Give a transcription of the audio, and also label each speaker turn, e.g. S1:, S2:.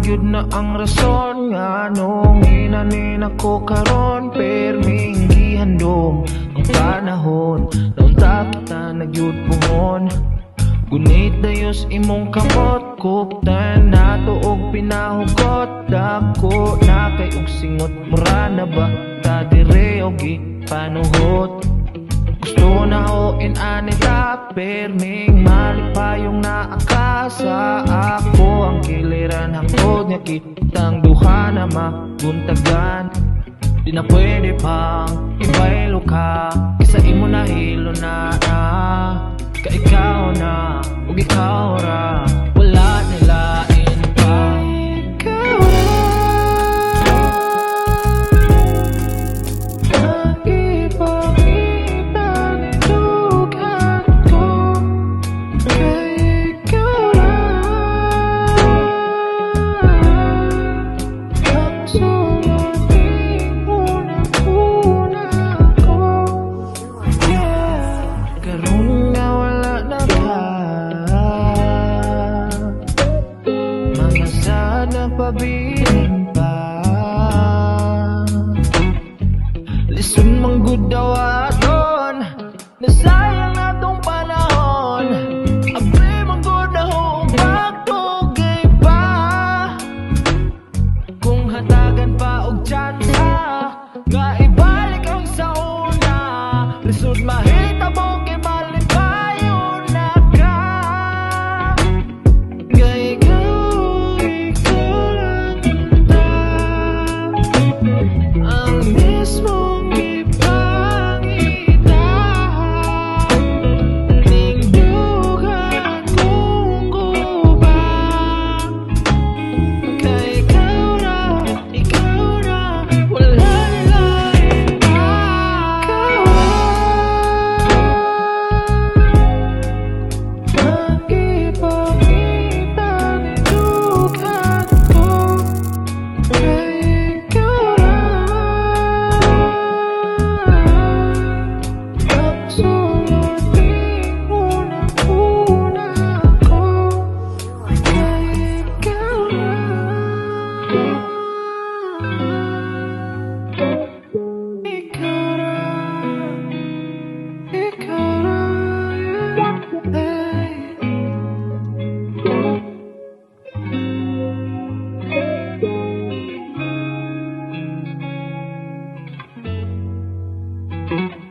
S1: Gyud na ang rason nga nung inanin ako karon, perming gihandom ang panahon. Naunta kita nagyud puhon, gunit dayos imong kamot, kuptan nato og pinahugot. Dako na kay og singot, mura na ba ta dire og ipanuhot. Gusto na ho inanita, perming malipayong naakasa. Ako ang kiliran, hangtod nga kitang duha na mabuntagan. Di na pwede pang ibaylo ka, kisa imo na hilo na ka ikaw na, ug ikaw ra, wala nilain pa. Pabiling pa, listen manggod daw aton, nasayang natong panahon. Abre manggod na ho, magtugay pa. Kung hatagan pa og tsansa, nga ibalik ang sa una. Lisod mahitabo kay malipayon na ka. Gay ang mismong ipangita, ningdugan kong guba. Kay ikaw na, wala lain pa. Mag-ipakita, ningdugan ko. Thank you.